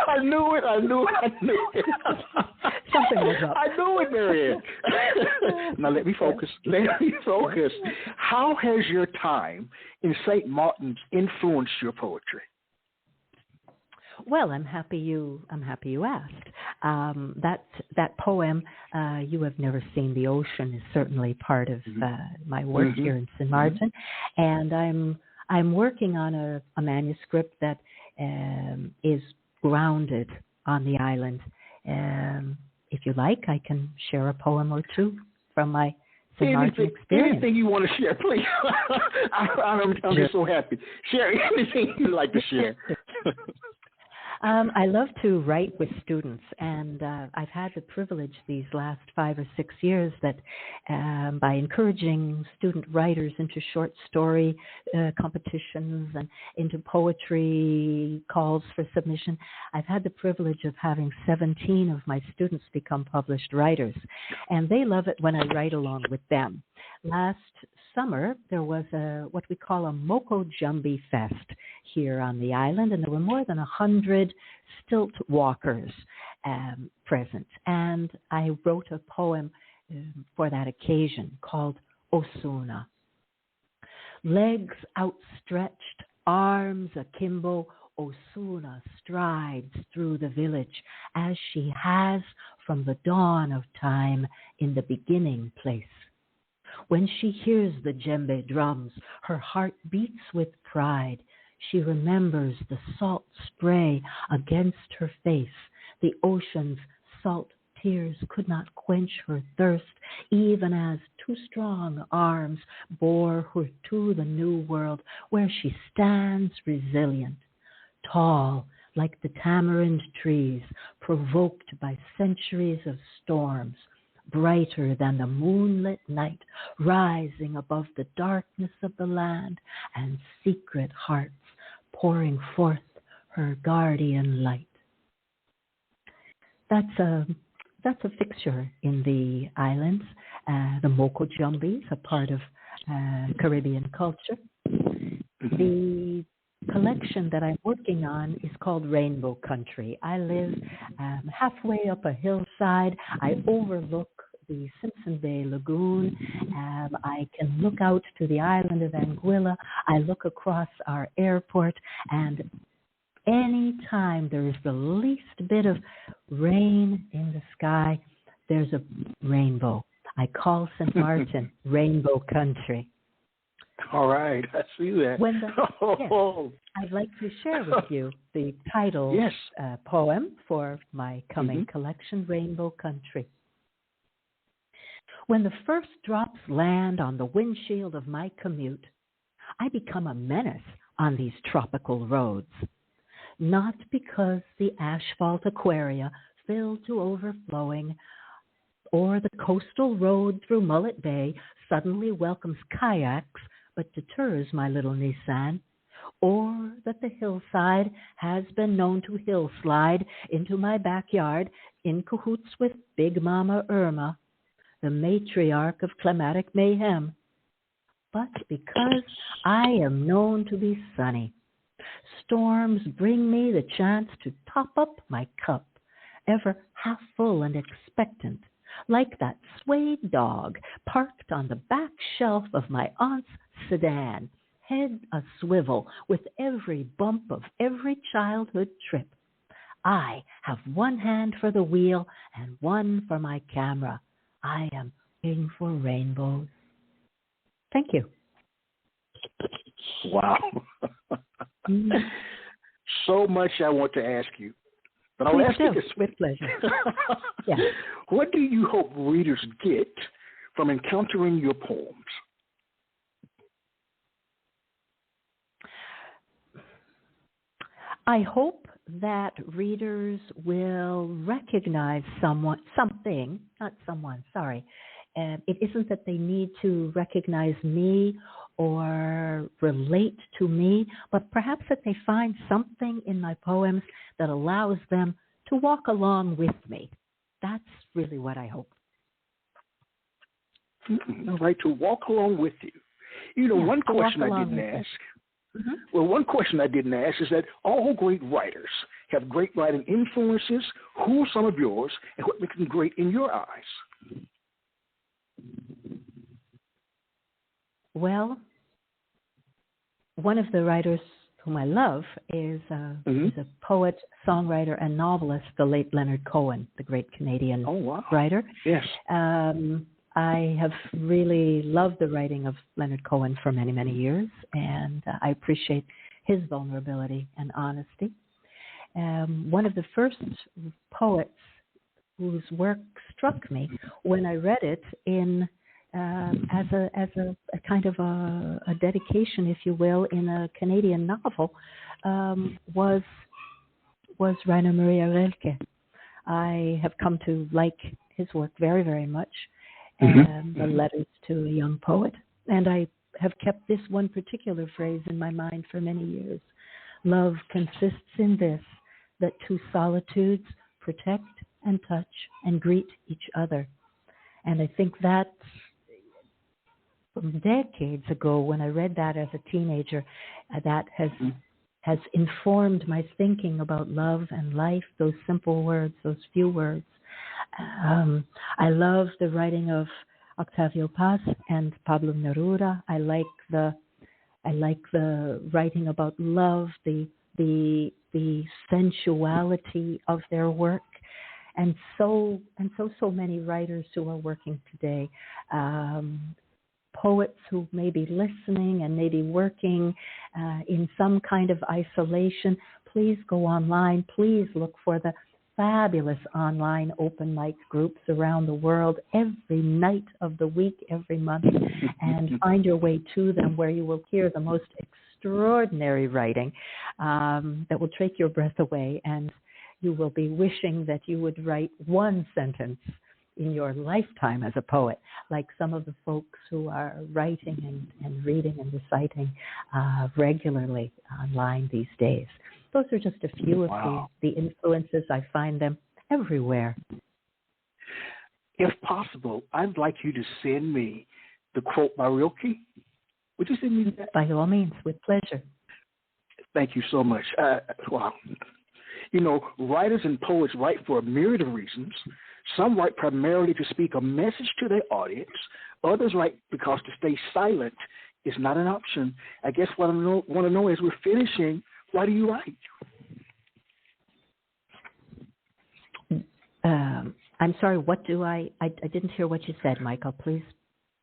I knew it. Something was up. I knew it, Marianne. Now let me focus. How has your time in St. Maarten's influenced your poetry? Well, I'm happy you asked. That poem, "You Have Never Seen the Ocean," is certainly part of my work here in Sint Maarten, and I'm working on a manuscript that is grounded on the island. If you like, I can share a poem or two from my St. Maarten experience. Anything you want to share, please. I'm just so happy. Share anything you'd like to share. I love to write with students, and I've had the privilege these last 5 or 6 years that by encouraging student writers into short story competitions and into poetry calls for submission, I've had the privilege of having 17 of my students become published writers, and they love it when I write along with them. Last summer, there was what we call a Moko Jumbi Fest here on the island, and there were more than 100 stilt walkers present. And I wrote a poem for that occasion called Osuna. Legs outstretched, arms akimbo, Osuna strides through the village as she has from the dawn of time in the beginning place. When she hears the djembe drums, her heart beats with pride. She remembers the salt spray against her face. The ocean's salt tears could not quench her thirst, even as two strong arms bore her to the new world, where she stands resilient, tall like the tamarind trees, provoked by centuries of storms, brighter than the moonlit night, rising above the darkness of the land, and secret hearts pouring forth her guardian light. That's a fixture in the islands. The Moko Jumbies, a part of Caribbean culture. The collection that I'm working on is called Rainbow Country. I live halfway up a hillside. I overlook the Simpson Bay Lagoon. I can look out to the island of Anguilla. I look across our airport, and any time there is the least bit of rain in the sky, there's a rainbow. I call Sint Maarten Rainbow Country. All right, I see that. Yes, I'd like to share with you the title poem for my coming collection, Rainbow Country. When the first drops land on the windshield of my commute, I become a menace on these tropical roads. Not because the asphalt aquaria fill to overflowing, or the coastal road through Mullet Bay suddenly welcomes kayaks but deters my little Nissan, or that the hillside has been known to hillslide into my backyard in cahoots with Big Mama Irma, the matriarch of climatic mayhem, but because I am known to be sunny. Storms bring me the chance to top up my cup, ever half full and expectant, like that swayed dog parked on the back shelf of my aunt's sedan, head a swivel with every bump of every childhood trip. I have one hand for the wheel and one for my camera. I am waiting for rainbows. Thank you. Wow. So much I want to ask you. But I'll ask you this. With pleasure. Yeah. What do you hope readers get from encountering your poems? I hope that readers will recognize something, not someone, sorry. It isn't that they need to recognize me or relate to me, but perhaps that they find something in my poems that allows them to walk along with me. That's really what I hope. All right, to walk along with you. You know, one question I didn't ask. Well, one question I didn't ask is that all great writers have great writing influences. Who are some of yours, and what makes them great in your eyes? Well, one of the writers whom I love is a poet, songwriter, and novelist, the late Leonard Cohen, the great Canadian writer. Yes. I have really loved the writing of Leonard Cohen for many, many years, and I appreciate his vulnerability and honesty. One of the first poets whose work struck me when I read it in as a kind of a dedication, if you will, in a Canadian novel, was Rainer Maria Rilke. I have come to like his work very, very much. The Letters to a Young Poet. And I have kept this one particular phrase in my mind for many years. Love consists in this, that two solitudes protect and touch and greet each other. And I think that from decades ago, when I read that as a teenager, that has informed my thinking about love and life, those simple words, those few words. I love the writing of Octavio Paz and Pablo Neruda. I like the writing about love, the sensuality of their work, and so many writers who are working today. Poets who may be listening and may be working in some kind of isolation. Please go online. Please look for the fabulous online open mic groups around the world every night of the week, every month, and find your way to them, where you will hear the most extraordinary writing that will take your breath away, and you will be wishing that you would write one sentence in your lifetime as a poet, like some of the folks who are writing and reading and reciting regularly online these days. Those are just a few of the influences. I find them everywhere. If possible, I'd like you to send me the quote by Rilke. Would you send me that? By all means, with pleasure. Thank you so much. Wow. You know, writers and poets write for a myriad of reasons. Some write primarily to speak a message to their audience. Others write because to stay silent is not an option. I guess what I want to know is, we're finishing, why do you write? I'm sorry, what do I didn't hear what you said, Michael, please.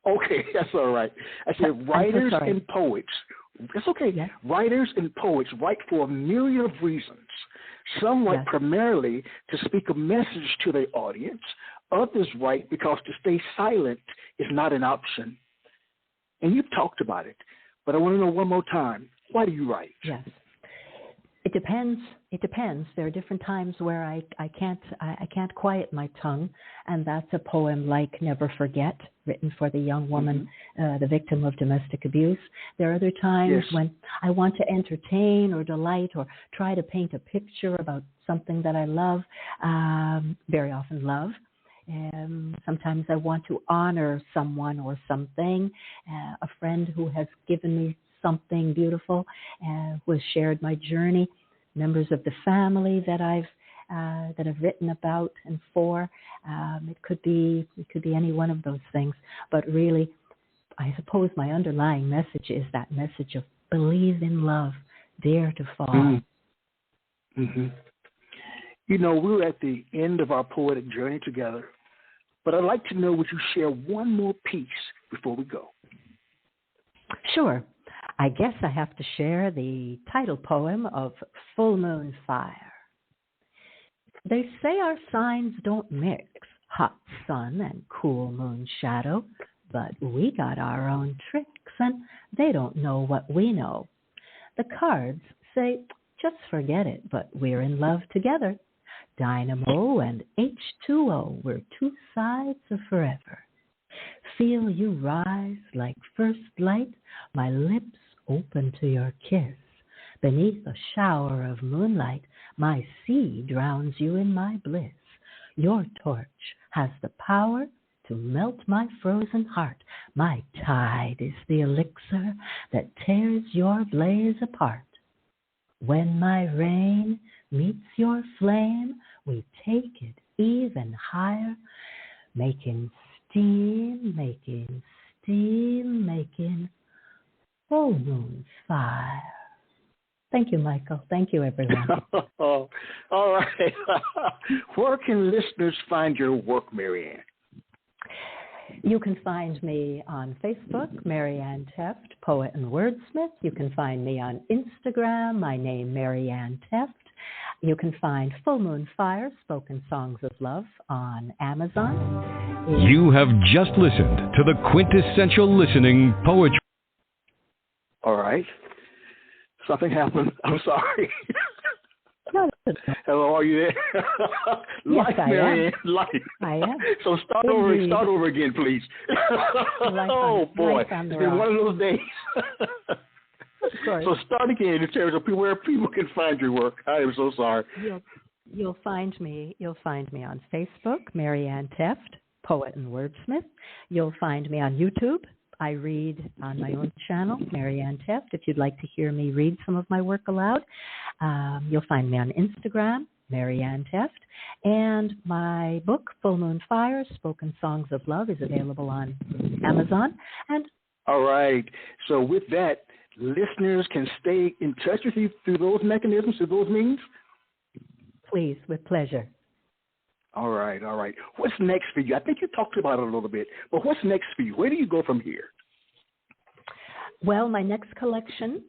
Okay, that's all right. I said writers and poets. That's okay. Yes. Writers and poets write for a myriad of reasons. Some write primarily to speak a message to their audience. Others write because to stay silent is not an option. And you've talked about it, but I want to know one more time, why do you write? Yes. It depends. It depends. There are different times where I can't quiet my tongue, and that's a poem like Never Forget, written for the young woman, the victim of domestic abuse. There are other times when I want to entertain or delight or try to paint a picture about something that I love, very often love. Sometimes I want to honor someone or something, a friend who has given me something beautiful, who has shared my journey, members of the family that I've written about and for. It could be any one of those things. But really, I suppose my underlying message is that message of believe in love, dare to fall. Mm-hmm. Mm-hmm. You know, we're at the end of our poetic journey together, but I'd like to know, would you share one more piece before we go? Sure. I guess I have to share the title poem of Full Moon Fire. They say our signs don't mix, hot sun and cool moon shadow, but we got our own tricks and they don't know what we know. The cards say, just forget it, but we're in love together. Dynamo and H2O, we're two sides of forever. Feel you rise like first light, my lips open to your kiss. Beneath a shower of moonlight, my sea drowns you in my bliss. Your torch has the power to melt my frozen heart. My tide is the elixir that tears your blaze apart. When my rain meets your flame, we take it even higher, making steam, making full moon fire. Thank you, Michael. Thank you, everyone. All right. Where can listeners find your work, Marianne? You can find me on Facebook, Marianne Tefft, poet and wordsmith. You can find me on Instagram, my name, Marianne Tefft. You can find Full Moon Fire, Spoken Songs of Love, on Amazon. You have just listened to the Quintessential Listening Poetry. All right. Something happened. I'm sorry. No, hello, are you there? Yes, I am. Life. I am. So start over again, please. Oh, boy. It's been one of those days. Of course. So start again in terms of where people can find your work. I am so sorry. You'll find me on Facebook, Marianne Tefft, poet and wordsmith. You'll find me on YouTube. I read on my own channel, Marianne Tefft, if you'd like to hear me read some of my work aloud. You'll find me on Instagram, Marianne Tefft. And my book, Full Moon Fire, Spoken Songs of Love, is available on Amazon. And all right. So with that, listeners can stay in touch with you through those mechanisms, through those means? Please, with pleasure. All right. What's next for you? I think you talked about it a little bit, but what's next for you? Where do you go from here? Well, my next collection,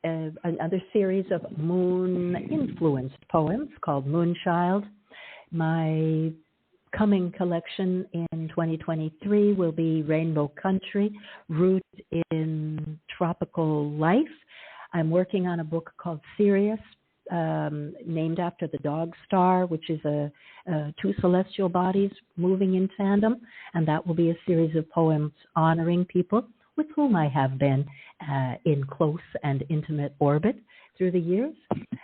another series of moon-influenced poems called Moonchild. My coming collection in 2023 will be Rainbow Country, Rooted in Tropical Life. I'm working on a book called Sirius, named after the dog star, which is two celestial bodies moving in tandem. And that will be a series of poems honoring people with whom I have been in close and intimate orbit through the years.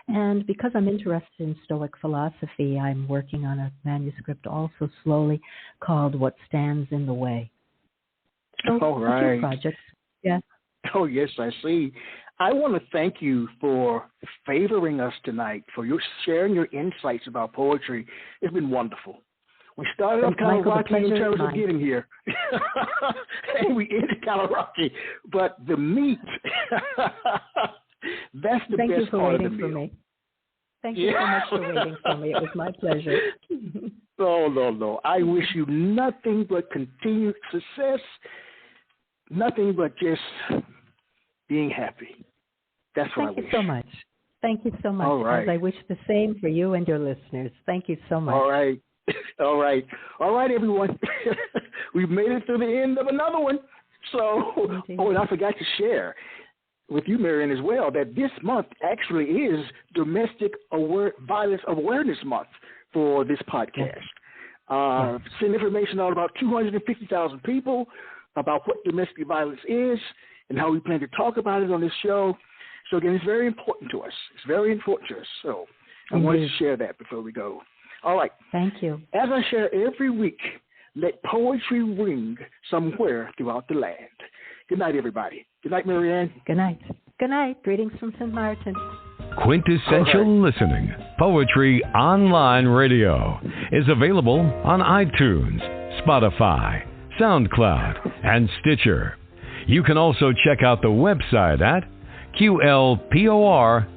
And because I'm interested in Stoic philosophy, I'm working on a manuscript also slowly called What Stands in the Way. So, all right. A few projects. Yeah. Oh, yes, I see. I want to thank you for favoring us tonight, for your sharing your insights about poetry. It's been wonderful. We started off kind of rocky in terms of getting here, and we ended kind of rocky. But the meat, that's the Thank best you for part waiting of the for meal. me. Thank you so much for waiting for me. It was my pleasure. No. I wish you nothing but continued success, nothing but just being happy. That's what I wish. Thank you so much. Thank you so much. All right. As I wish the same for you and your listeners. Thank you so much. All right. All right, everyone. We've made it to the end of another one. So, and I forgot to share with you, Marianne, as well, that this month actually is Domestic Violence Awareness Month for this podcast. Send information out about 250,000 people about what domestic violence is and how we plan to talk about it on this show. So, again, it's very important to us. So I wanted to share that before we go. All right. Thank you. As I share every week, let poetry ring somewhere throughout the land. Good night, everybody. Good night, Marianne. Good night. Good night. Greetings from Sint Maarten. Quintessential Listening, Poetry Online Radio, is available on iTunes, Spotify, SoundCloud, and Stitcher. You can also check out the website at qlpor.com.